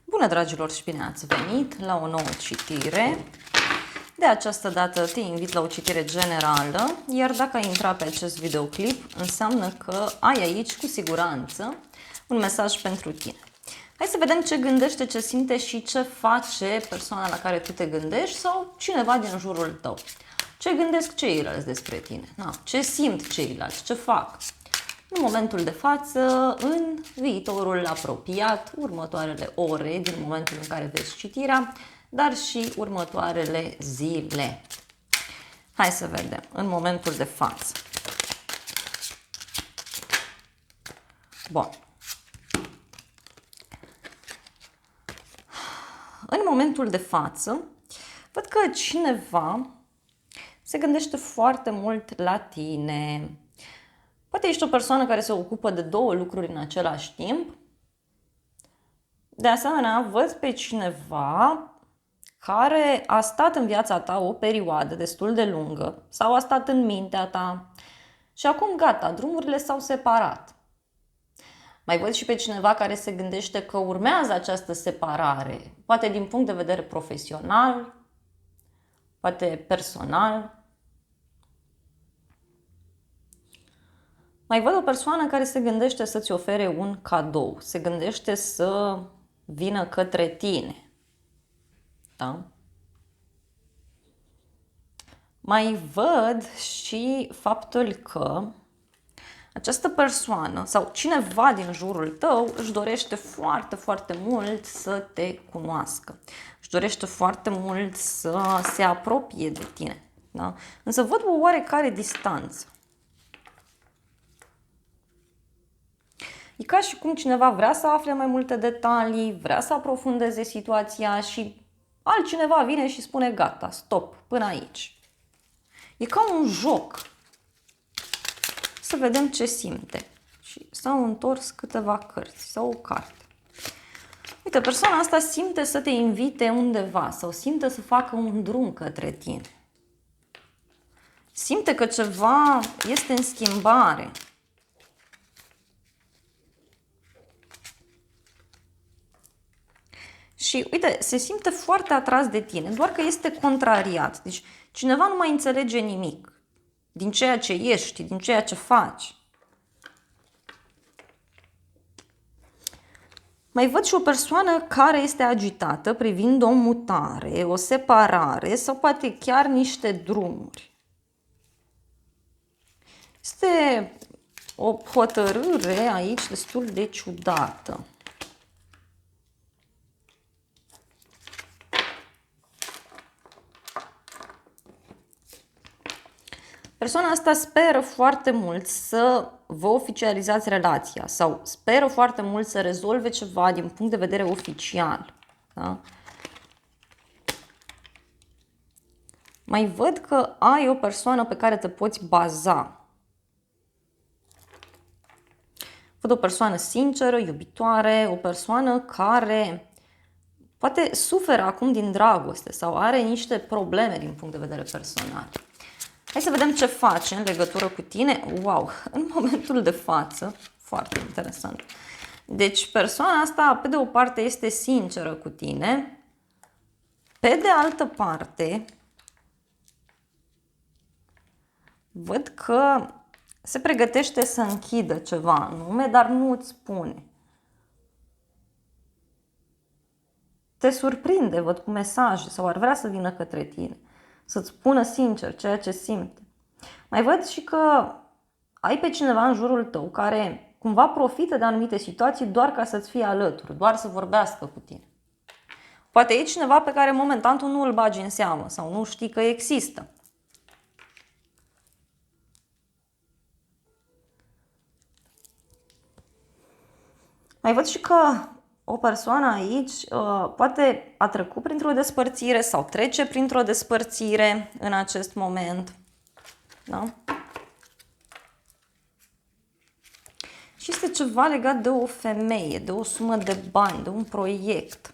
Bună, dragilor, și bine ați venit la o nouă citire. De această dată te invit la o citire generală, iar dacă ai intrat pe acest videoclip, înseamnă că ai aici, cu siguranță, un mesaj pentru tine. Hai să vedem ce gândește, ce simte și ce face persoana la care tu te gândești sau cineva din jurul tău. Ce gândesc ceilalți despre tine? Ce simt ceilalți? Ce fac? În momentul de față, în viitorul apropiat, următoarele ore din momentul în care vezi citirea, dar și următoarele zile. Hai să vedem, în momentul de față. Bun. În momentul de față, văd că cineva se gândește foarte mult la tine. Poate ești o persoană care se ocupă de două lucruri în același timp. De asemenea, văd pe cineva care a stat în viața ta o perioadă destul de lungă sau a stat în mintea ta și acum gata, drumurile s-au separat. Mai văd și pe cineva care se gândește că urmează această separare, poate din punct de vedere profesional, poate personal. Mai văd o persoană care se gândește să-ți ofere un cadou, se gândește să vină către tine. Da? Mai văd și faptul că această persoană sau cineva din jurul tău își dorește foarte, foarte mult să te cunoască. Își dorește foarte mult să se apropie de tine. Da? Însă văd o oarecare distanță. E ca și cum cineva vrea să afle mai multe detalii, vrea să aprofundeze situația și altcineva vine și spune gata, stop, până aici. E ca un joc. Să vedem ce simte. Și s-au întors câteva cărți sau o carte. Uite, persoana asta simte să te invite undeva sau simte să facă un drum către tine. Simte că ceva este în schimbare. Și uite, se simte foarte atras de tine, doar că este contrariat. Deci cineva nu mai înțelege nimic din ceea ce ești, din ceea ce faci. Mai văd și o persoană care este agitată privind o mutare, o separare sau poate chiar niște drumuri. Este o hotărâre aici destul de ciudată. Persoana asta speră foarte mult să vă oficializați relația sau speră foarte mult să rezolve ceva din punct de vedere oficial. Da? Mai văd că ai o persoană pe care te poți baza. Văd o persoană sinceră, iubitoare, o persoană care poate suferă acum din dragoste sau are niște probleme din punct de vedere personal. Hai să vedem ce face în legătură cu tine. Wow, în momentul de față, foarte interesant. Deci persoana asta, pe de o parte, este sinceră cu tine, pe de altă parte, văd că se pregătește să închidă ceva anume, dar nu îți spune. Te surprinde, văd, cu mesaje sau ar vrea să vină către tine. Să-ți spună sincer ceea ce simte. Mai văd și că ai pe cineva în jurul tău care cumva profită de anumite situații doar ca să-ți fie alături, doar să vorbească cu tine. Poate e cineva pe care momentan tu nu îl bagi în seamă sau nu știi că există. Mai văd și că o persoană aici poate a trecut printr-o despărțire sau trece printr-o despărțire în acest moment. Da? Și este ceva legat de o femeie, de o sumă de bani, de un proiect.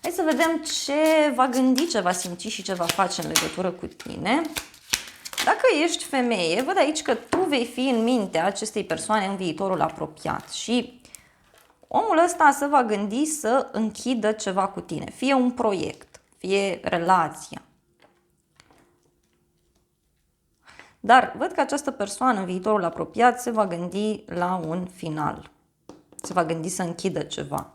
Hai să vedem ce va gândi, ce va simți și ce va face în legătură cu tine. Dacă ești femeie, văd aici că tu vei fi în mintea acestei persoane în viitorul apropiat și omul ăsta se va gândi să închidă ceva cu tine, fie un proiect, fie relația. Dar văd că această persoană în viitorul apropiat se va gândi la un final. Se va gândi să închidă ceva.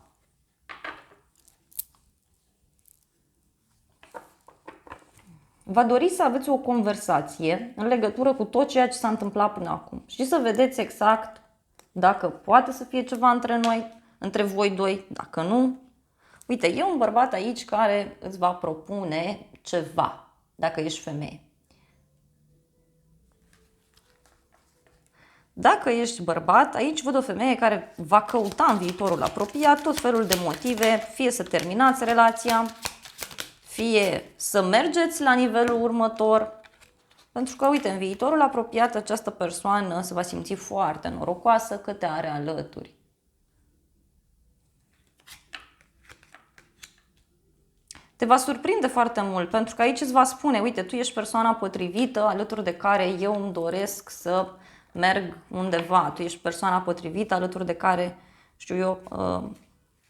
Va dori să aveți o conversație în legătură cu tot ceea ce s-a întâmplat până acum. Și să vedeți exact dacă poate să fie ceva între noi, între voi doi, dacă nu. Uite, e un bărbat aici care îți va propune ceva, dacă ești femeie. Dacă ești bărbat, aici văd o femeie care va căuta în viitorul apropiat tot felul de motive, fie să terminați relația, fie să mergeți la nivelul următor. Pentru că, uite, în viitorul apropiat această persoană se va simți foarte norocoasă că te are alături. Te va surprinde foarte mult, pentru că aici îți va spune, uite, tu ești persoana potrivită alături de care eu îmi doresc să merg undeva. Tu ești persoana potrivită alături de care, știu eu,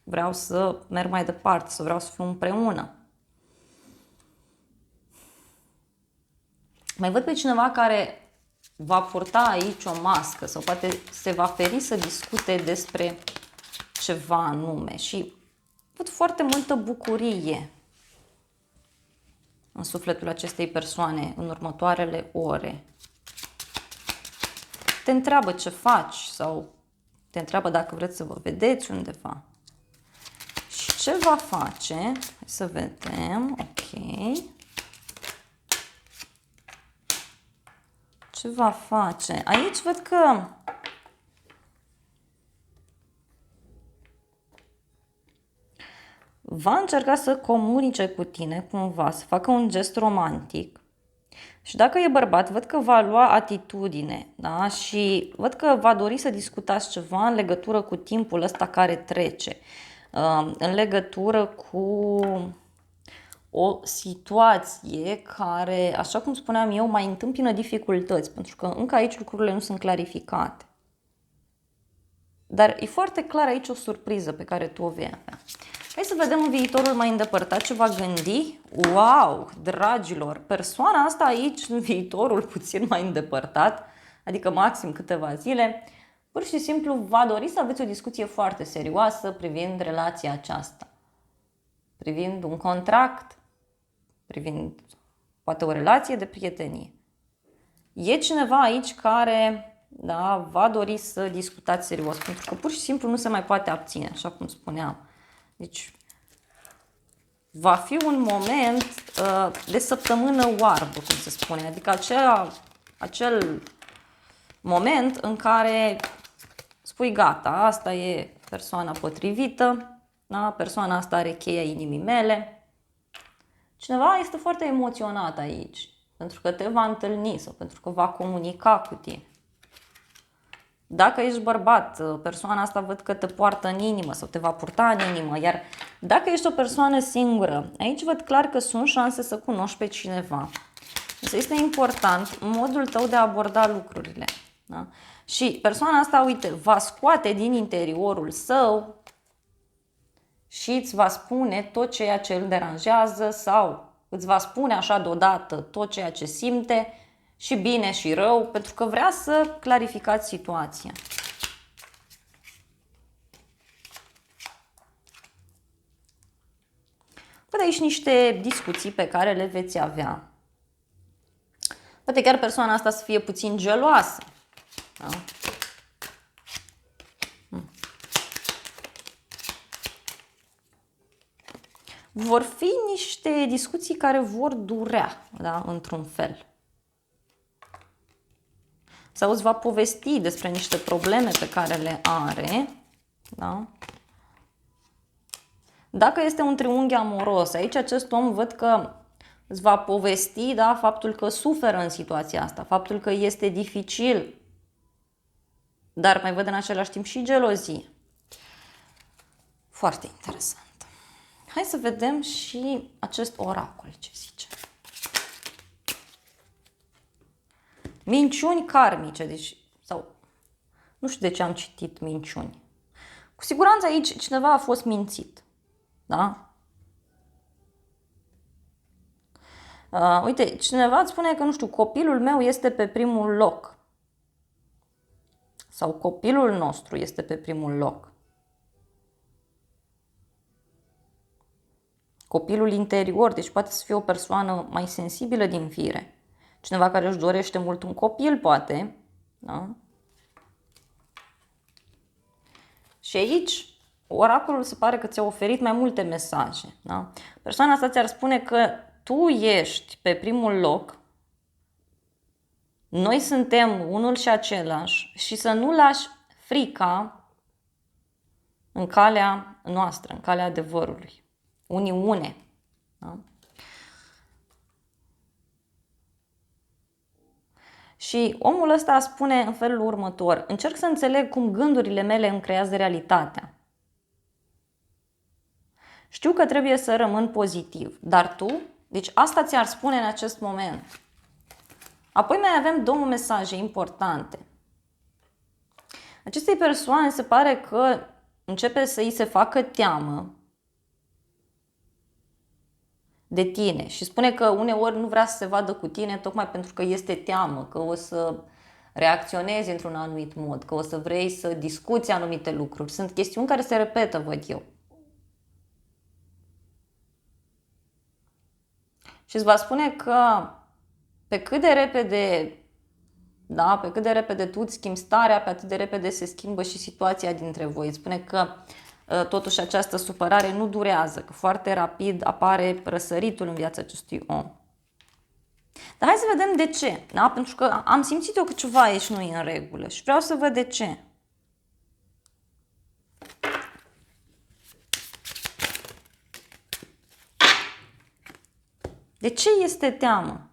vreau să merg mai departe, să vreau să fiu împreună. Mai văd pe cineva care va purta aici o mască sau poate se va feri să discute despre ceva anume și văd foarte multă bucurie în sufletul acestei persoane în următoarele ore. Te întreabă ce faci sau te întreabă dacă vreți să vă vedeți undeva. Și ce va face? Hai să vedem. Ok. Ce va face? Aici văd că va încerca să comunice cu tine cumva, să facă un gest romantic. Și dacă e bărbat, văd că va lua atitudine, da? Și văd că va dori să discutați ceva în legătură cu timpul ăsta care trece, în legătură cu o situație care, așa cum spuneam eu, mai întâmpină dificultăți, pentru că încă aici lucrurile nu sunt clarificate. Dar e foarte clar aici o surpriză pe care tu o vei avea. Hai să vedem în viitorul mai îndepărtat ce va gândi. Wow, dragilor, persoana asta aici în viitorul puțin mai îndepărtat, adică maxim câteva zile, pur și simplu va dori să aveți o discuție foarte serioasă privind relația aceasta. Privind un contract, privind poate o relație de prietenie. E cineva aici care, da, va dori să discutați serios, pentru că pur și simplu nu se mai poate abține, așa cum spuneam. Deci va fi un moment de săptămână oarbă, cum se spune, adică acel moment în care spui gata, asta e persoana potrivită, da? Persoana asta are cheia inimii mele. Cineva este foarte emoționat aici, pentru că te va întâlni sau pentru că va comunica cu tine. Dacă ești bărbat, persoana asta văd că te poartă în inimă sau te va purta în inimă, iar dacă ești o persoană singură, aici văd clar că sunt șanse să cunoști pe cineva. Însă este important modul tău de a aborda lucrurile. Da? Și persoana asta, uite, va scoate din interiorul său și îți va spune tot ceea ce îl deranjează sau îți va spune așa deodată tot ceea ce simte, și bine și rău, pentru că vrea să clarificați situația. Văd aici niște discuții pe care le veți avea. Poate chiar persoana asta să fie puțin geloasă. Da? Vor fi niște discuții care vor durea, da? Într-un fel. Sau îți va povesti despre niște probleme pe care le are. Da? Dacă este un triunghi amoros, aici acest om văd că îți va povesti, da, faptul că suferă în situația asta, faptul că este dificil, dar mai văd în același timp și gelozie. Foarte interesant. Hai să vedem și acest oracol ce zice. Minciuni karmice, deci, sau nu știu de ce am citit minciuni. Cu siguranță aici cineva a fost mințit. Da? Uite, cineva îți spune că, nu știu, copilul meu este pe primul loc. Sau copilul nostru este pe primul loc. Copilul interior, deci poate să fie o persoană mai sensibilă din fire. Cineva care își dorește mult un copil, poate. Da? Și aici, oracolul se pare că ți-a oferit mai multe mesaje. Da? Persoana asta ți-ar spune că tu ești pe primul loc, noi suntem unul și același și să nu lași frica în calea noastră, în calea adevărului. Uniune. Da? Și omul ăsta spune în felul următor: încerc să înțeleg cum gândurile mele îmi creează realitatea. Știu că trebuie să rămân pozitiv, dar tu? Deci asta ți-ar spune în acest moment. Apoi mai avem două mesaje importante. Acestei persoane se pare că începe să îi se facă teamă de tine și spune că uneori nu vrea să se vadă cu tine tocmai pentru că este teamă, că o să reacționezi într-un anumit mod, că o să vrei să discuți anumite lucruri. Sunt chestiuni care se repetă, văd eu. Și îți va spune că pe cât de repede, da, pe cât de repede tu îți schimbi starea, pe atât de repede se schimbă și situația dintre voi. Îți spune că totuși această supărare nu durează, că foarte rapid apare răsăritul în viața acestui om. Dar hai să vedem de ce. Da? Pentru că am simțit eu că ceva aici nu e în regulă și vreau să văd de ce. De ce este teamă?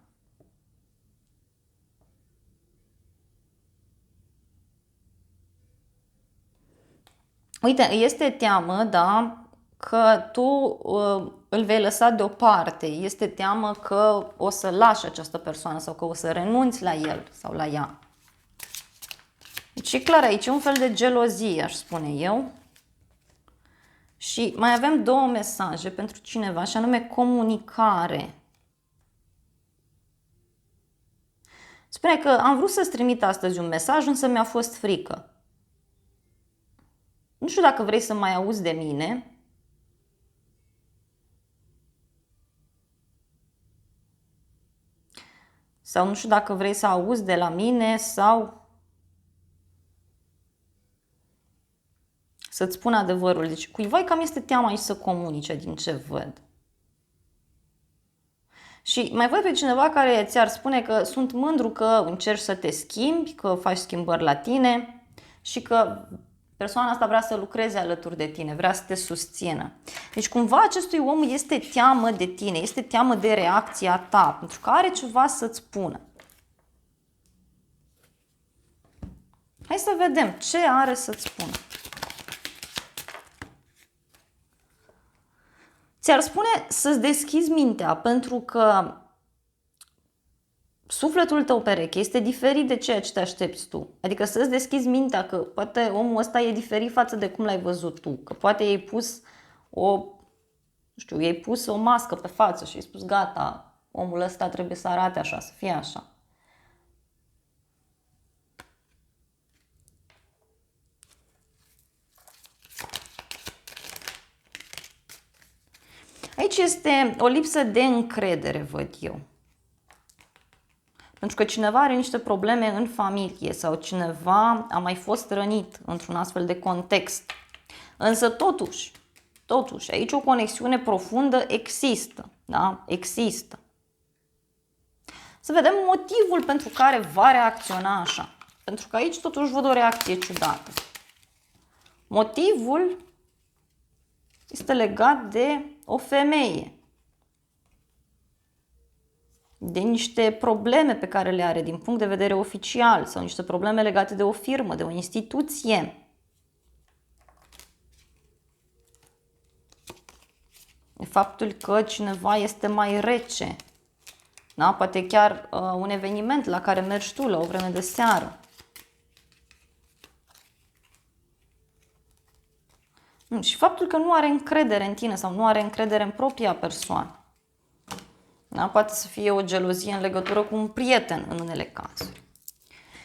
Uite, este teamă, da, că tu îl vei lăsa deoparte. Este teamă că o să lași această persoană sau că o să renunți la el sau la ea. Deci e clar, aici e un fel de gelozie, aș spune eu. Și mai avem două mesaje pentru cineva, și anume comunicare. Spune că am vrut să-ți trimit astăzi un mesaj, însă mi-a fost frică. Nu știu dacă vrei să mai auzi de mine. Sau nu știu dacă vrei să auzi de la mine sau să-ți spun adevărul. Deci cuiva cam este teama aici să comunice din ce văd. Și mai văd pe cineva care ți-ar spune că sunt mândru că încerci să te schimbi, că faci schimbări la tine și că persoana asta vrea să lucreze alături de tine, vrea să te susțină. Deci cumva acestui om este teamă de tine, este teamă de reacția ta, pentru că are ceva să-ți spună. Hai să vedem ce are să-ți spună. Ți-ar spune să-ți deschizi mintea, pentru că sufletul tău pereche este diferit de ceea ce te aștepți tu. Adică să-ți deschizi mintea că poate omul ăsta e diferit față de cum l-ai văzut tu. Că poate i-ai pus i-ai pus o mască pe față și i-ai spus gata, omul ăsta trebuie să arate așa, să fie așa. Aici este o lipsă de încredere, văd eu. Pentru că cineva are niște probleme în familie sau cineva a mai fost rănit într-un astfel de context. Însă totuși, aici o conexiune profundă există. Da? Există. Să vedem motivul pentru care va reacționa așa. Pentru că aici totuși văd o reacție ciudată. Motivul este legat de o femeie. De niște probleme pe care le are din punct de vedere oficial sau niște probleme legate de o firmă, de o instituție. De faptul că cineva este mai rece. Da? Poate chiar un eveniment la care mergi tu la o vreme de seară. Și faptul că nu are încredere în tine sau nu are încredere în propria persoană. Da? Poate să fie o gelozie în legătură cu un prieten în unele cazuri.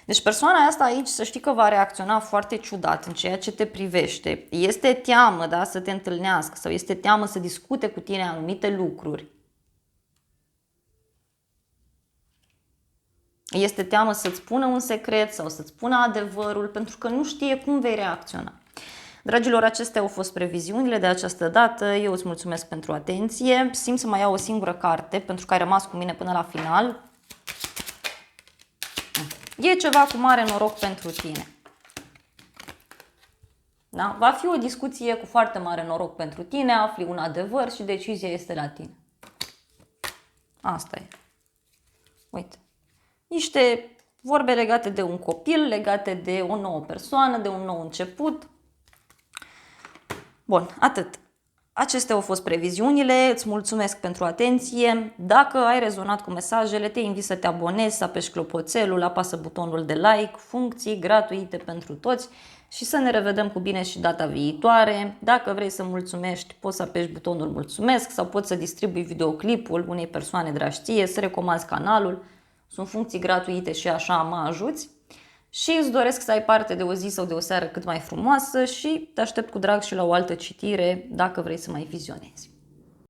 Deci persoana asta aici să știi că va reacționa foarte ciudat în ceea ce te privește. Este teamă, da, să te întâlnească sau este teamă să discute cu tine anumite lucruri. Este teamă să-ți spună un secret sau să-ți spună adevărul pentru că nu știe cum vei reacționa. Dragilor, acestea au fost previziunile de această dată. Eu îți mulțumesc pentru atenție. Simt să mai iau o singură carte pentru că ai rămas cu mine până la final. E ceva cu mare noroc pentru tine. Da? Va fi o discuție cu foarte mare noroc pentru tine, afli un adevăr și decizia este la tine. Asta e. Uite. Niște vorbe legate de un copil, legate de o nouă persoană, de un nou început. Bun, atât. Acestea au fost previziunile, îți mulțumesc pentru atenție. Dacă ai rezonat cu mesajele, te invit să te abonezi, să apeși clopoțelul, apasă butonul de like, funcții gratuite pentru toți și să ne revedem cu bine și data viitoare. Dacă vrei să mulțumești, poți să apeși butonul mulțumesc sau poți să distribui videoclipul unei persoane dragi ție, să recomanzi canalul. Sunt funcții gratuite și așa mă ajuți. Și îți doresc să ai parte de o zi sau de o seară cât mai frumoasă și te aștept cu drag și la o altă citire dacă vrei să mai vizionezi.